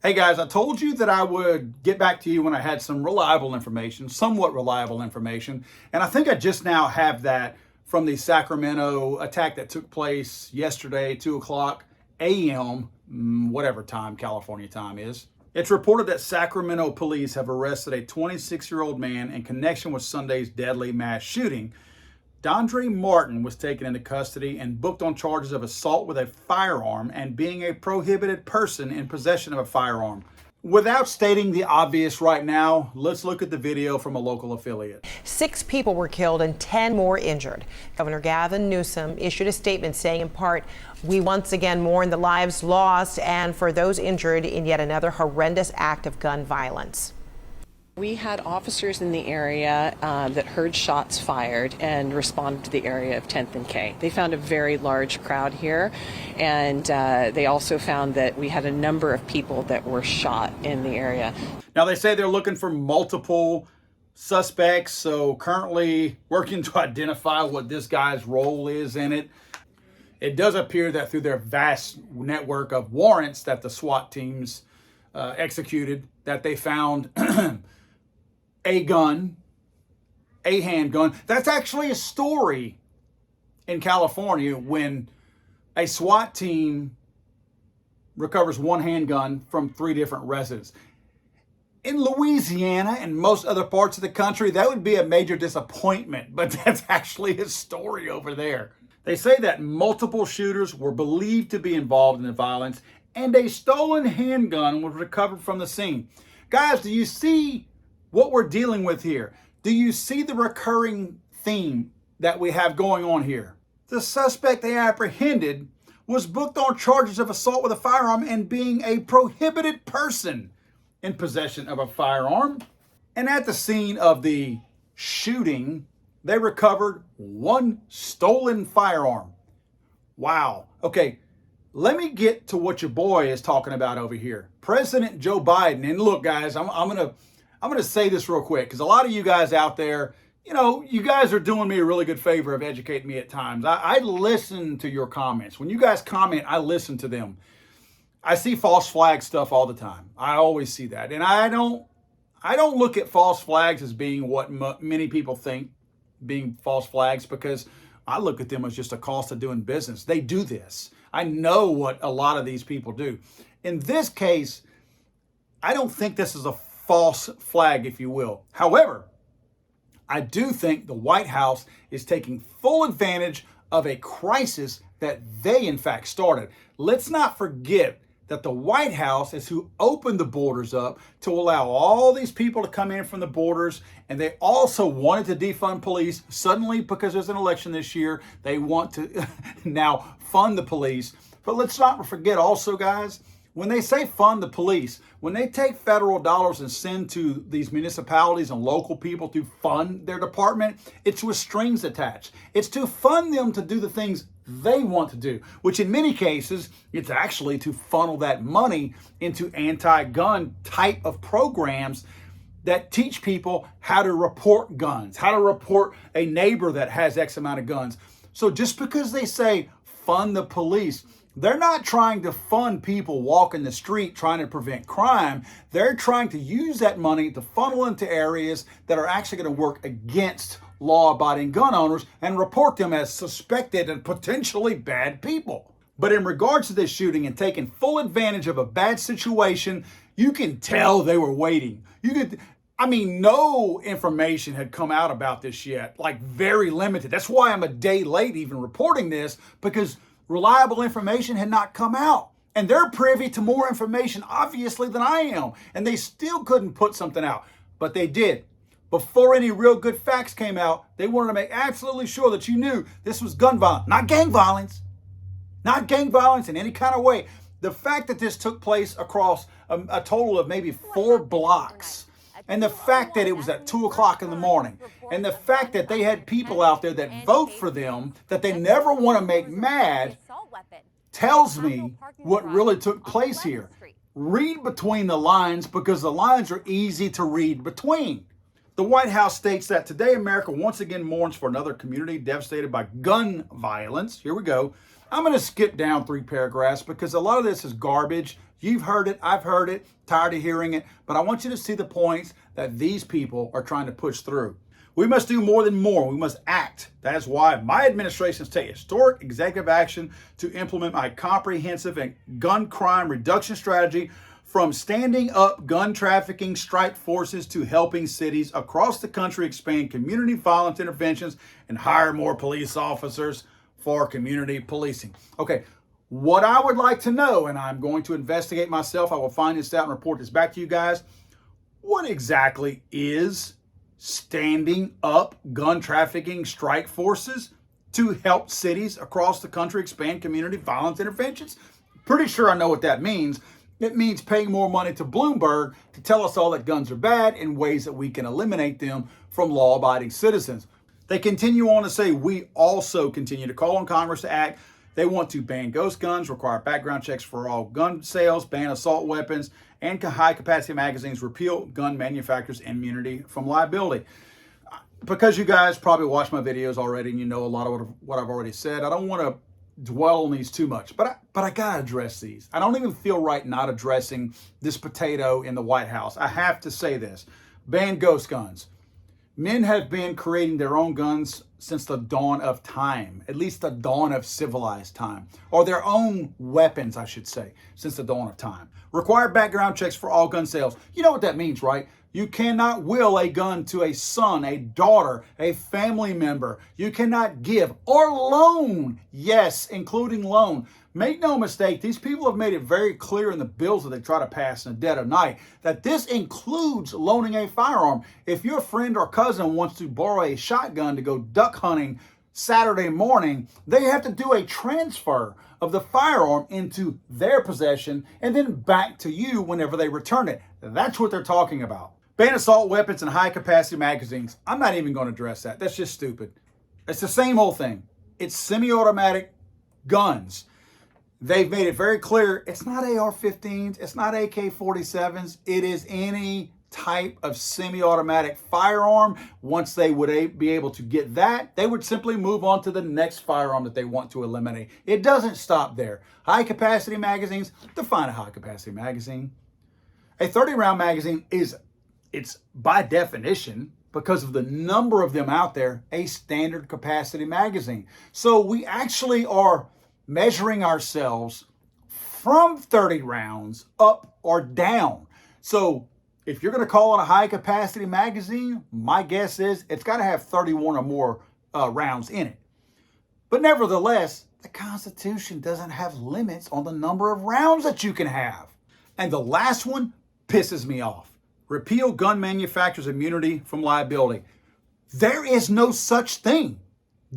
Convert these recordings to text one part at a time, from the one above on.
Hey guys, I told you that I would get back to you when I had some reliable information, somewhat reliable information, and I think I just now have that from the Sacramento attack that took place yesterday, 2 o'clock a.m., whatever time California time is. It's reported that Sacramento police have arrested a 26-year-old man in connection with Sunday's deadly mass shooting. Dondre Martin was taken into custody and booked on charges of assault with a firearm and being a prohibited person in possession of a firearm. Without stating the obvious right now, let's look at the video from a local affiliate. 6 people were killed and 10 more injured. Governor Gavin Newsom issued a statement saying in part, "We once again mourn the lives lost and for those injured in yet another horrendous act of gun violence." We had officers in the area that heard shots fired and responded to the area of 10th and K. They found a very large crowd here, and they also found that we had a number of people that were shot in the area. Now, they say they're looking for multiple suspects, so currently working to identify what this guy's role is in it. It does appear that through their vast network of warrants that the SWAT teams executed, that they found a gun, a handgun. That's actually a story in California when a SWAT team recovers one handgun from 3 different residents. In Louisiana and most other parts of the country, that would be a major disappointment, but that's actually a story over there. They say that multiple shooters were believed to be involved in the violence and a stolen handgun was recovered from the scene. Guys, do you see what we're dealing with here? Do you see the recurring theme that we have going on here? The suspect they apprehended was booked on charges of assault with a firearm and being a prohibited person in possession of a firearm. And at the scene of the shooting, they recovered 1 stolen firearm. Wow. Okay, let me get to what your boy is talking about over here. President Joe Biden. And look, guys, I'm gonna say this real quick because a lot of you guys out there, you guys are doing me a really good favor of educating me at times. I listen to your comments. When you guys comment, I listen to them. I see false flag stuff all the time. I always see that. And I don't look at false flags as being what many people think being false flags, because I look at them as just a cost of doing business. They do this. I know what a lot of these people do. In this case, I don't think this is a false flag, if you will. However, I do think the White House is taking full advantage of a crisis that they, in fact, started. Let's not forget that the White House is who opened the borders up to allow all these people to come in from the borders, and they also wanted to defund police. Suddenly, because there's an election this year, they want to now fund the police. But let's not forget also, guys, when they say fund the police, when they take federal dollars and send to these municipalities and local people to fund their department, it's with strings attached. It's to fund them to do the things they want to do, which in many cases, it's actually to funnel that money into anti-gun type of programs that teach people how to report guns, how to report a neighbor that has X amount of guns. So just because they say fund the police, they're not trying to fund people walking the street trying to prevent crime. They're trying to use that money to funnel into areas that are actually going to work against law-abiding gun owners and report them as suspected and potentially bad people. But in regards to this shooting and taking full advantage of a bad situation, you can tell they were waiting. No information had come out about this yet, like very limited. That's why I'm a day late even reporting this, because reliable information had not come out. And they're privy to more information, obviously, than I am. And they still couldn't put something out. But they did. Before any real good facts came out, they wanted to make absolutely sure that you knew this was gun violence, not gang violence. Not gang violence in any kind of way. The fact that this took place across a total of maybe 4 blocks, and the fact that it was at 2 o'clock in the morning, and the fact that they had people out there that vote for them that they never want to make mad, tells me what really took place here. Read between the lines, because the lines are easy to read between. The White House states that today America once again mourns for another community devastated by gun violence. Here we go. I'm going to skip down 3 paragraphs because a lot of this is garbage. You've heard it, I've heard it, tired of hearing it, but I want you to see the points that these people are trying to push through. We must do more than more. We must act. That is why my administration has taken historic executive action to implement my comprehensive and gun crime reduction strategy, from standing up gun trafficking strike forces to helping cities across the country expand community violence interventions and hire more police officers for community policing. Okay, what I would like to know, and I'm going to investigate myself, I will find this out and report this back to you guys. What exactly is standing up gun trafficking strike forces to help cities across the country expand community violence interventions? Pretty sure I know what that means. It means paying more money to Bloomberg to tell us all that guns are bad and ways that we can eliminate them from law-abiding citizens. They continue on to say, we also continue to call on Congress to act. They want to ban ghost guns, require background checks for all gun sales, ban assault weapons, and high-capacity magazines, repeal gun manufacturers' immunity from liability. Because you guys probably watched my videos already and you know a lot of what I've already said, I don't want to dwell on these too much, but I gotta address these. I don't even feel right not addressing this potato in the White House. I have to say this. Ban ghost guns. Men have been creating their own guns since the dawn of time, at least the dawn of civilized time, or their own weapons, I should say, since the dawn of time. Require background checks for all gun sales. You know what that means, right? You cannot will a gun to a son, a daughter, a family member. You cannot give or loan. Yes, including loan. Make no mistake, these people have made it very clear in the bills that they try to pass in the dead of night that this includes loaning a firearm. If your friend or cousin wants to borrow a shotgun to go duck hunting Saturday morning, they have to do a transfer of the firearm into their possession and then back to you whenever they return it. That's what they're talking about. Ban assault weapons and high-capacity magazines. I'm not even going to address that. That's just stupid. It's the same old thing. It's semi-automatic guns. They've made it very clear it's not AR-15s, it's not AK-47s. It is any type of semi-automatic firearm. Once they would be able to get that, they would simply move on to the next firearm that they want to eliminate. It doesn't stop there. High-capacity magazines, define a high-capacity magazine. A 30-round magazine it's by definition, because of the number of them out there, a standard capacity magazine. So we actually are measuring ourselves from 30 rounds up or down. So if you're going to call it a high capacity magazine, my guess is it's got to have 31 or more rounds in it. But nevertheless, the Constitution doesn't have limits on the number of rounds that you can have. And the last one pisses me off. Repeal gun manufacturers' immunity from liability. There is no such thing.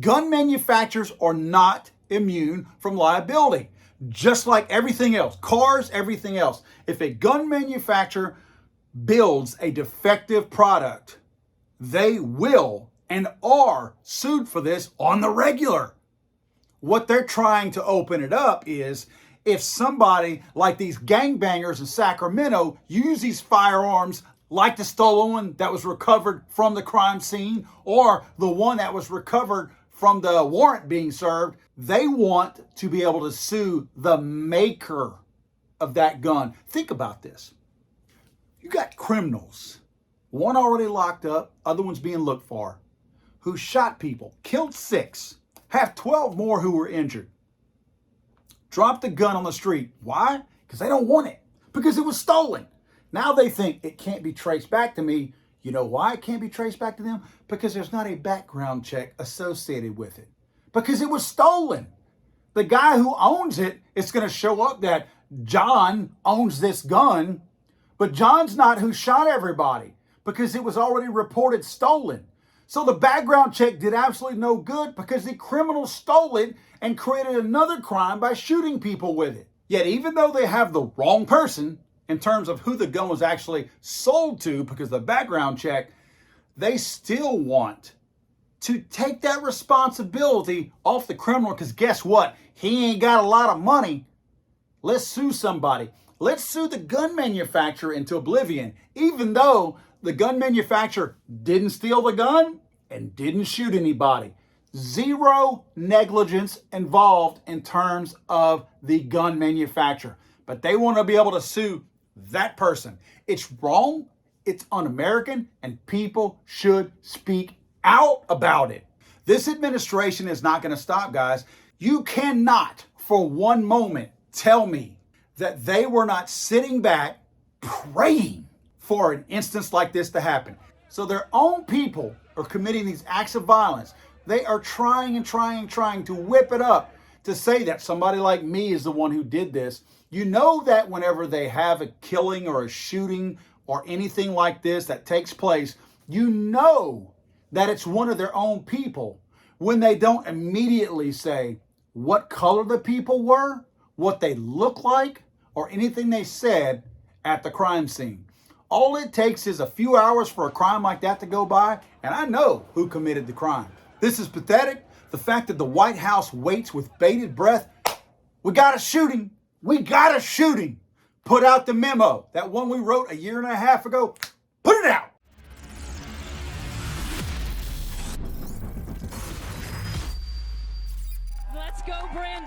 Gun manufacturers are not immune from liability. Just like everything else, cars, everything else. If a gun manufacturer builds a defective product, they will and are sued for this on the regular. What they're trying to open it up is if somebody like these gangbangers in Sacramento use these firearms like the stolen one that was recovered from the crime scene or the one that was recovered from the warrant being served, they want to be able to sue the maker of that gun. Think about this. You got criminals, one already locked up, other one's being looked for, who shot people, killed 6, have 12 more who were injured. Drop the gun on the street. Why? Because they don't want it. Because it was stolen. Now they think it can't be traced back to me. You know why it can't be traced back to them? Because there's not a background check associated with it. Because it was stolen. The guy who owns it, it's going to show up that John owns this gun, but John's not who shot everybody because it was already reported stolen. So the background check did absolutely no good because the criminal stole it and created another crime by shooting people with it. Yet even though they have the wrong person in terms of who the gun was actually sold to because of the background check, they still want to take that responsibility off the criminal because guess what? He ain't got a lot of money. Let's sue somebody. Let's sue the gun manufacturer into oblivion, even though the gun manufacturer didn't steal the gun and didn't shoot anybody. Zero negligence involved in terms of the gun manufacturer. But they want to be able to sue that person. It's wrong, it's un-American, and people should speak out about it. This administration is not going to stop, guys. You cannot for one moment tell me that they were not sitting back praying for an instance like this to happen. So their own people are committing these acts of violence. They are trying to whip it up to say that somebody like me is the one who did this. You know that whenever they have a killing or a shooting or anything like this that takes place, you know that it's one of their own people when they don't immediately say what color the people were, what they look like, or anything they said at the crime scene. All it takes is a few hours for a crime like that to go by, and I know who committed the crime. This is pathetic. The fact that the White House waits with bated breath. We got a shooting. We got a shooting. Put out the memo. That one we wrote a year and a half ago. Put it out. Let's go, Brandon.